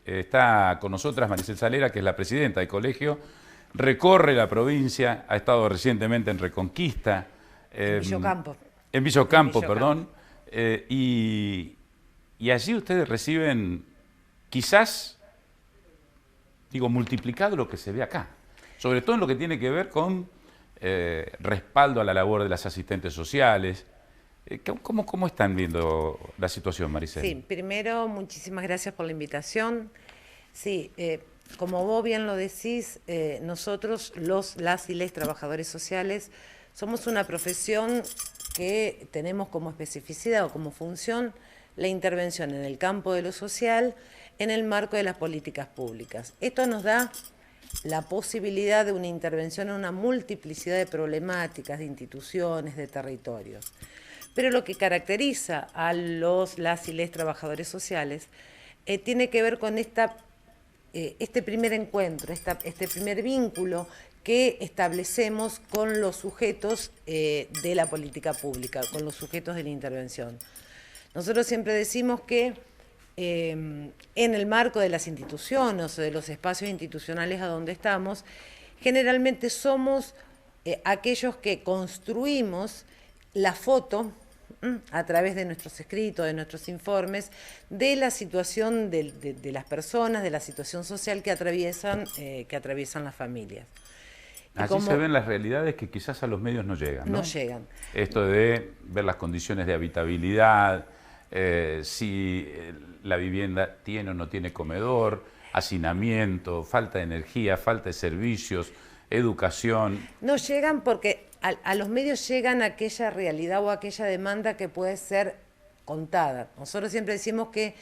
Está con nosotras Maricel Salera, que es la presidenta del colegio. Recorre la provincia, ha estado recientemente en Reconquista. En Villocampo. En Villocampo, perdón. Y allí ustedes reciben, quizás, digo, multiplicado lo que se ve acá. Sobre todo en lo que tiene que ver con respaldo a la labor de las asistentes sociales. ¿Cómo están viendo la situación, Maricel? Sí, primero, muchísimas gracias por la invitación. Sí, como vos bien lo decís, nosotros, las y les trabajadores sociales, somos una profesión que tenemos como especificidad o como función la intervención en el campo de lo social en el marco de las políticas públicas. Esto nos da la posibilidad de una intervención en una multiplicidad de problemáticas, de instituciones, de territorios. Pero lo que caracteriza a las y les trabajadores sociales tiene que ver con este primer encuentro, este primer vínculo que establecemos con los sujetos de la política pública, con los sujetos de la intervención. Nosotros siempre decimos que en el marco de las instituciones o de los espacios institucionales a donde estamos, generalmente somos aquellos que construimos la foto a través de nuestros escritos, de nuestros informes, de la situación de las personas, de la situación social que atraviesan las familias. Allí se ven las realidades que quizás a los medios no llegan, ¿no? No llegan. Esto de ver las condiciones de habitabilidad, si la vivienda tiene o no tiene comedor, hacinamiento, falta de energía, falta de servicios, educación. No llegan porque a los medios llegan aquella realidad o aquella demanda que puede ser contada. Nosotros siempre decimos que,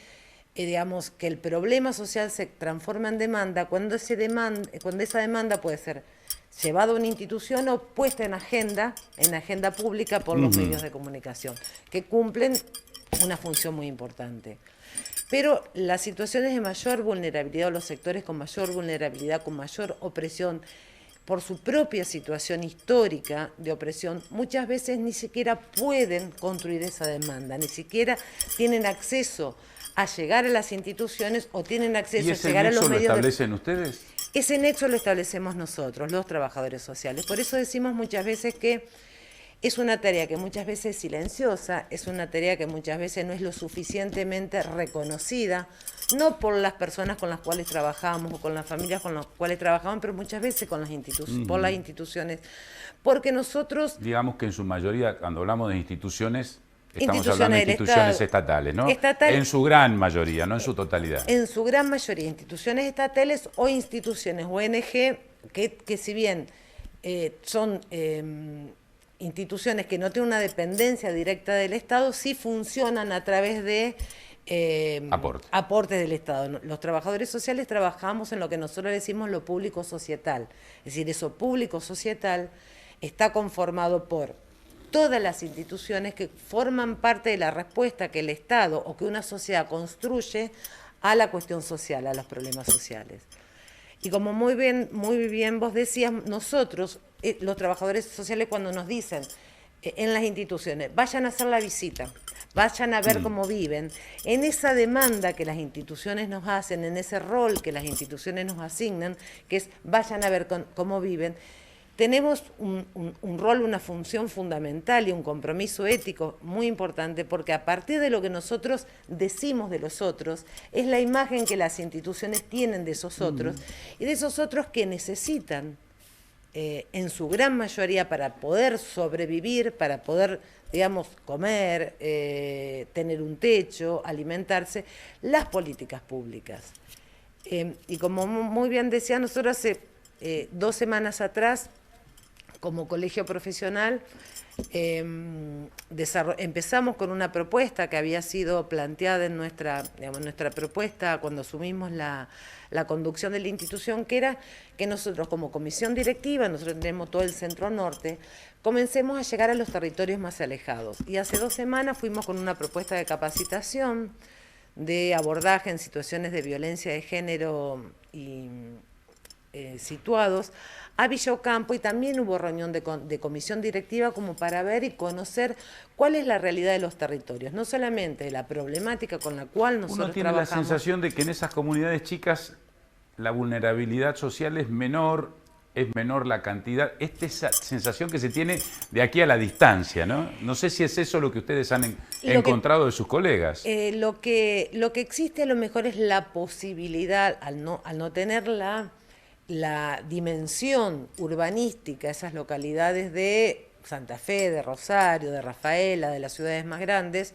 digamos, que el problema social se transforma en demanda cuando esa demanda puede ser llevada a una institución o puesta en agenda pública por los medios de comunicación, que cumplen una función muy importante. Pero las situaciones de mayor vulnerabilidad o los sectores con mayor vulnerabilidad, con mayor opresión, por su propia situación histórica de opresión, muchas veces ni siquiera pueden construir esa demanda, ni siquiera tienen acceso a llegar a las instituciones o tienen acceso a llegar a los medios. ¿Y ese nexo lo establecen ustedes? Ese nexo lo establecemos nosotros, los trabajadores sociales. Por eso decimos muchas veces que es una tarea que muchas veces es silenciosa, es una tarea que muchas veces no es lo suficientemente reconocida, no por las personas con las cuales trabajamos o con las familias con las cuales trabajamos, pero muchas veces con las por las instituciones. Porque nosotros... Digamos que en su mayoría, cuando hablamos de instituciones, estamos hablando de instituciones estatales, ¿no? En su gran mayoría, no en su totalidad. En su gran mayoría, instituciones estatales o instituciones ONG, que si bien son... instituciones que no tienen una dependencia directa del Estado, sí funcionan a través de aportes del Estado. Los trabajadores sociales trabajamos en lo que nosotros decimos lo público societal. Es decir, eso público societal está conformado por todas las instituciones que forman parte de la respuesta que el Estado o que una sociedad construye a la cuestión social, a los problemas sociales. Y como muy bien vos decías, nosotros, los trabajadores sociales, cuando nos dicen en las instituciones, vayan a hacer la visita, vayan a ver cómo viven, en esa demanda que las instituciones nos hacen, en ese rol que las instituciones nos asignan, que es vayan a ver cómo viven, tenemos un rol, una función fundamental y un compromiso ético muy importante, porque a partir de lo que nosotros decimos de los otros, es la imagen que las instituciones tienen de esos otros, y de esos otros que necesitan, en su gran mayoría, para poder sobrevivir, para poder, digamos, comer, tener un techo, alimentarse, las políticas públicas. Y como muy bien decía, nosotros hace 2 semanas atrás, como colegio profesional, empezamos con una propuesta que había sido planteada en nuestra propuesta cuando asumimos la conducción de la institución, que era que nosotros como comisión directiva, nosotros tenemos todo el centro norte, comencemos a llegar a los territorios más alejados. Y hace 2 semanas fuimos con una propuesta de capacitación, de abordaje en situaciones de violencia de género y situados a Villa Ocampo, y también hubo reunión de comisión directiva como para ver y conocer cuál es la realidad de los territorios, no solamente la problemática con la cual nosotros Uno tiene trabajamos. la sensación de que en esas comunidades chicas la vulnerabilidad social es menor la cantidad, esa sensación que se tiene de aquí a la distancia, ¿no? No sé si es eso lo que ustedes han encontrado de sus colegas. Lo que existe a lo mejor es la posibilidad, al no tener la dimensión urbanística, esas localidades de Santa Fe, de Rosario, de Rafaela, de las ciudades más grandes,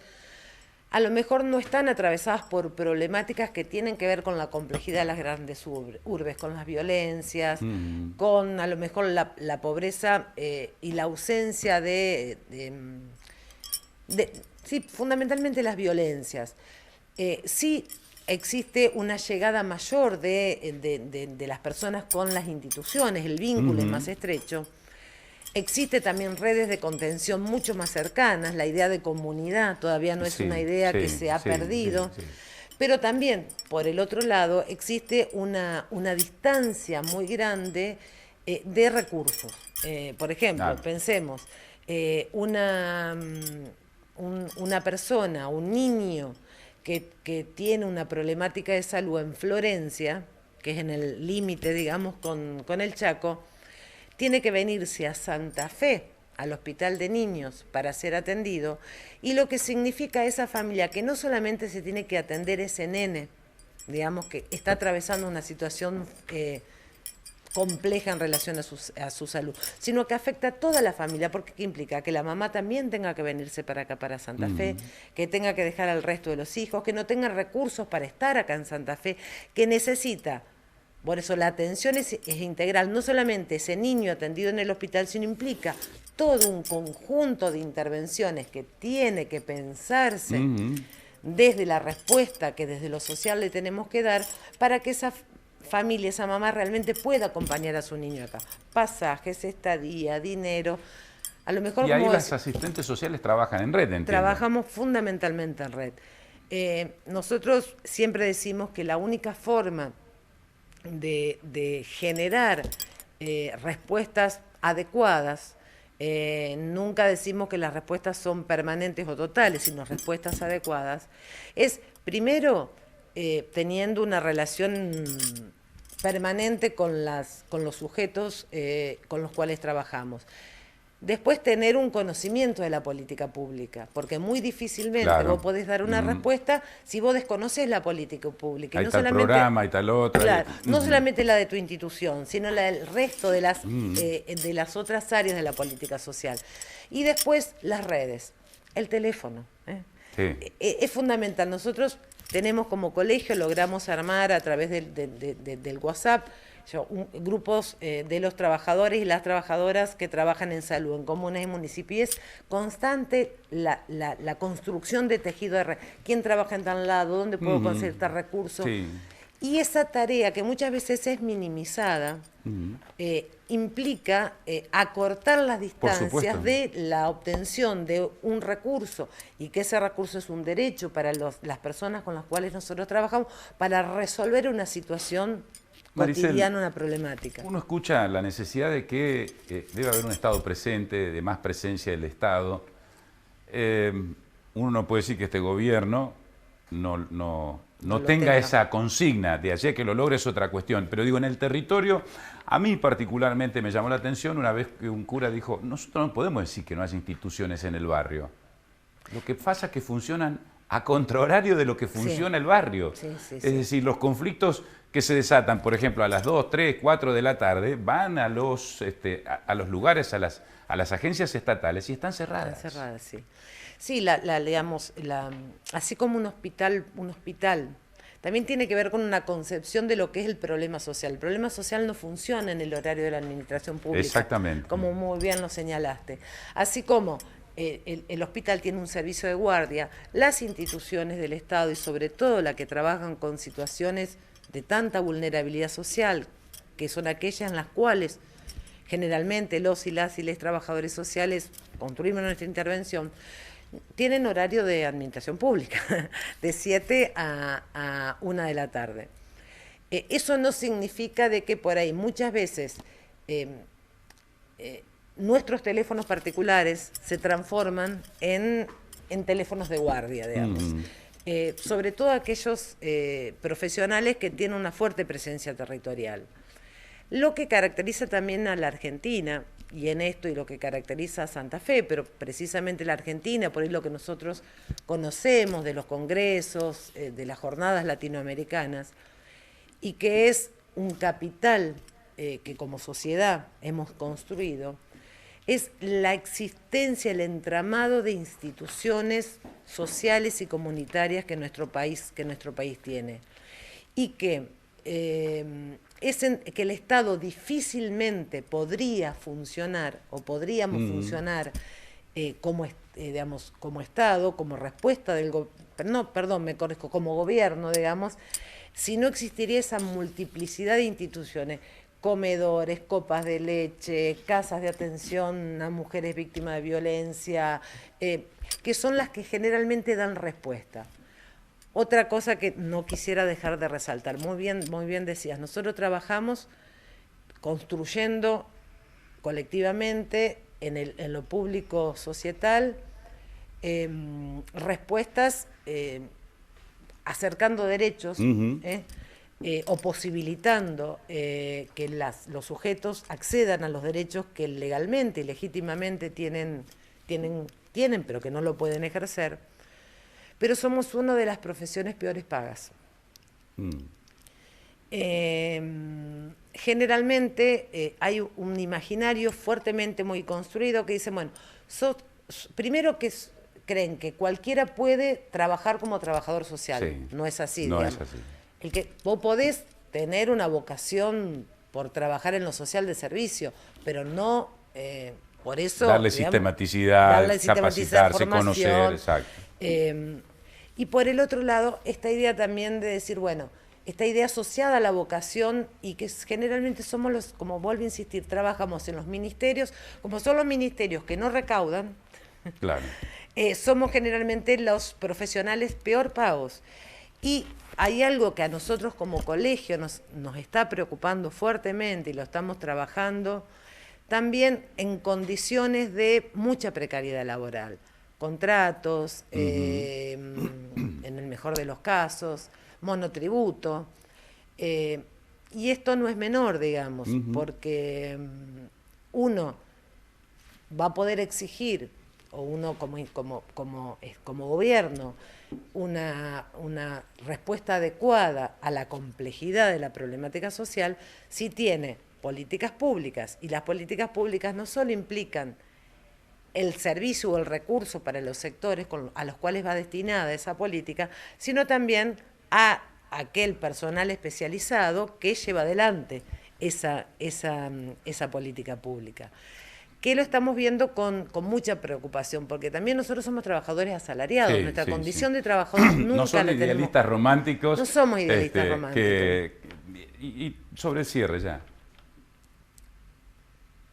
a lo mejor no están atravesadas por problemáticas que tienen que ver con la complejidad de las grandes urbes, con las violencias, con a lo mejor la pobreza y la ausencia sí, fundamentalmente las violencias. Sí existe una llegada mayor de las personas con las instituciones, el vínculo es más estrecho. Existe también redes de contención mucho más cercanas, la idea de comunidad todavía no es una idea que se ha perdido, pero también, por el otro lado, existe una distancia muy grande de recursos. Por ejemplo, pensemos, una persona, un niño que tiene una problemática de salud en Florencia, que es en el límite, digamos, con el Chaco, tiene que venirse a Santa Fe, al hospital de niños, para ser atendido, y lo que significa esa familia que no solamente se tiene que atender ese nene, digamos que está atravesando una situación compleja en relación a su salud, sino que afecta a toda la familia, porque ¿qué implica? Que la mamá también tenga que venirse para acá, para Santa Fe, que tenga que dejar al resto de los hijos, que no tenga recursos para estar acá en Santa Fe, que necesita. Por eso la atención es integral, no solamente ese niño atendido en el hospital, sino implica todo un conjunto de intervenciones que tiene que pensarse desde la respuesta que desde lo social le tenemos que dar para que esa familia, esa mamá realmente pueda acompañar a su niño acá. Pasajes, estadía, dinero. A lo mejor, y ahí las asistentes sociales trabajan en red, entiendo. Trabajamos fundamentalmente en red. Nosotros siempre decimos que la única forma de generar respuestas adecuadas, nunca decimos que las respuestas son permanentes o totales, sino respuestas adecuadas, es primero teniendo una relación permanente con los sujetos con los cuales trabajamos. Después tener un conocimiento de la política pública, porque muy difícilmente vos podés dar una respuesta si vos desconocés la política pública. Hay tal programa, hay tal otra. Claro, no solamente la de tu institución, sino la del resto de las otras áreas de la política social. Y después las redes, el teléfono. Es fundamental. Nosotros tenemos como colegio, logramos armar a través del WhatsApp, grupos de los trabajadores y las trabajadoras que trabajan en salud, en comunas y municipios. Es constante la construcción de tejido de red. ¿Quién trabaja en tal lado? ¿Dónde puedo conseguir tal recurso? Y esa tarea, que muchas veces es minimizada, implica acortar las distancias de la obtención de un recurso, y que ese recurso es un derecho para las personas con las cuales nosotros trabajamos, para resolver una situación cotidiana, una problemática. Uno escucha la necesidad de que debe haber un Estado presente, de más presencia del Estado. Uno no puede decir que este gobierno no tenga esa consigna, de allí que lo logre es otra cuestión. Pero digo, en el territorio, a mí particularmente me llamó la atención una vez que un cura dijo, nosotros no podemos decir que no haya instituciones en el barrio. Lo que pasa es que funcionan a contrahorario de lo que funciona el barrio. Es decir, los conflictos que se desatan, por ejemplo, a las 2, 3, 4 de la tarde, van a los lugares, a las agencias estatales y están cerradas. Están cerradas, sí. Sí, así como un hospital también tiene que ver con una concepción de lo que es el problema social. El problema social no funciona en el horario de la administración pública. Exactamente. Como muy bien lo señalaste. Así como el hospital tiene un servicio de guardia, las instituciones del Estado y sobre todo las que trabajan con situaciones de tanta vulnerabilidad social, que son aquellas en las cuales generalmente los y las trabajadores sociales construimos nuestra intervención, tienen horario de administración pública, de 7 a 1 de la tarde. Eso no significa de que por ahí muchas veces nuestros teléfonos particulares se transforman en teléfonos de guardia, digamos. Sobre todo aquellos profesionales que tienen una fuerte presencia territorial. Lo que caracteriza también a la Argentina, y en esto, y lo que caracteriza a Santa Fe, pero precisamente la Argentina, por ahí lo que nosotros conocemos de los congresos, de las jornadas latinoamericanas, y que es un capital que como sociedad hemos construido, es la existencia, el entramado de instituciones sociales y comunitarias que nuestro país tiene. Y que, que el Estado difícilmente podría funcionar, o podríamos funcionar digamos, como Estado, como respuesta del como gobierno, digamos, si no existiría esa multiplicidad de instituciones, comedores, copas de leche, casas de atención a mujeres víctimas de violencia, que son las que generalmente dan respuesta. Otra cosa que no quisiera dejar de resaltar, muy bien decías, nosotros trabajamos construyendo colectivamente en lo público societal respuestas acercando derechos, o posibilitando que los sujetos accedan a los derechos que legalmente y legítimamente tienen, pero que no lo pueden ejercer. Pero somos una de las profesiones peores pagas. Generalmente hay un imaginario fuertemente muy construido que dice, bueno, primero que creen que cualquiera puede trabajar como trabajador social. Sí, no es así. No digamos. Es así. Vos podés tener una vocación por trabajar en lo social de servicio, pero no por eso... Darle sistematicidad, capacitarse, conocer, exacto. Y por el otro lado, esta idea también de decir, bueno, esta idea asociada a la vocación y que generalmente somos los, como vuelvo a insistir, trabajamos en los ministerios, como son los ministerios que no recaudan, claro. Somos generalmente los profesionales peor pagos. Y hay algo que a nosotros como colegio nos está preocupando fuertemente y lo estamos trabajando también en condiciones de mucha precariedad laboral. Contratos, en el mejor de los casos, monotributo. Y esto no es menor, digamos, porque uno va a poder exigir, o uno como gobierno, una respuesta adecuada a la complejidad de la problemática social si tiene políticas públicas. Y las políticas públicas no solo implican el servicio o el recurso para los sectores a los cuales va destinada esa política, sino también a aquel personal especializado que lleva adelante esa política pública. Que lo estamos viendo con mucha preocupación, porque también nosotros somos trabajadores asalariados, nuestra condición de trabajadores nunca no son idealistas románticos. No somos idealistas románticos. Y sobre el cierre ya.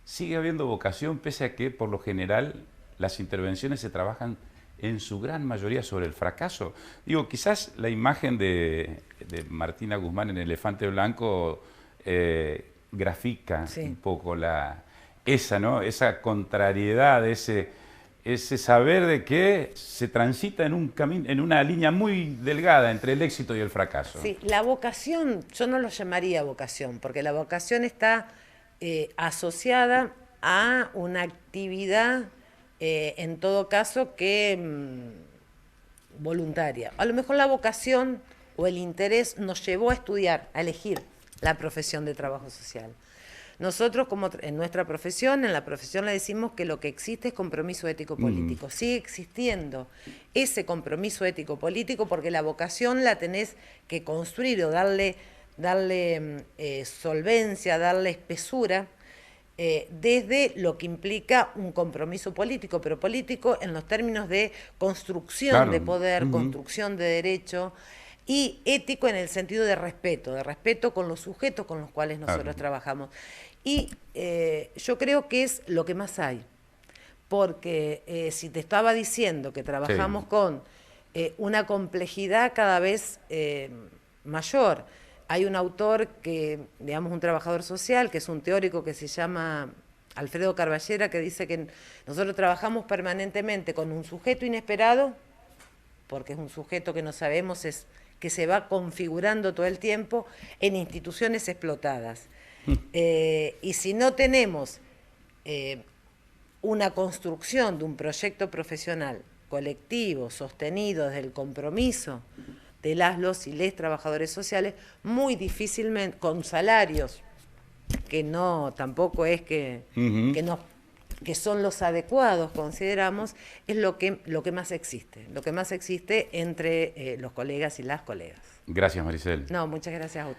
Sigue habiendo vocación, pese a que, por lo general, las intervenciones se trabajan en su gran mayoría sobre el fracaso. Digo, quizás la imagen de Martina Guzmán en Elefante Blanco grafica un poco esa contrariedad, ese saber de que se transita en una línea muy delgada entre el éxito y el fracaso. Sí, la vocación, yo no lo llamaría vocación, porque la vocación está asociada a una actividad, en todo caso, que voluntaria. A lo mejor la vocación o el interés nos llevó a estudiar, a elegir la profesión de trabajo social. Nosotros, como en nuestra profesión, en la profesión le decimos que lo que existe es compromiso ético-político. Sigue existiendo ese compromiso ético-político porque la vocación la tenés que construir o darle solvencia, darle espesura, desde lo que implica un compromiso político, pero político en los términos de construcción de poder, construcción de derecho, y ético en el sentido de respeto con los sujetos con los cuales nosotros trabajamos. Y yo creo que es lo que más hay, porque si te estaba diciendo que trabajamos con una complejidad cada vez mayor, hay un autor que, digamos, un trabajador social, que es un teórico que se llama Alfredo Carballera, que dice que nosotros trabajamos permanentemente con un sujeto inesperado, porque es un sujeto que no sabemos, que se va configurando todo el tiempo en instituciones explotadas. Y si no tenemos una construcción de un proyecto profesional colectivo, sostenido desde el compromiso de los y les trabajadores sociales, muy difícilmente, con salarios que no, tampoco es que son los adecuados, consideramos, es lo que más existe entre los colegas y las colegas. Gracias, Maricel. No, muchas gracias a usted.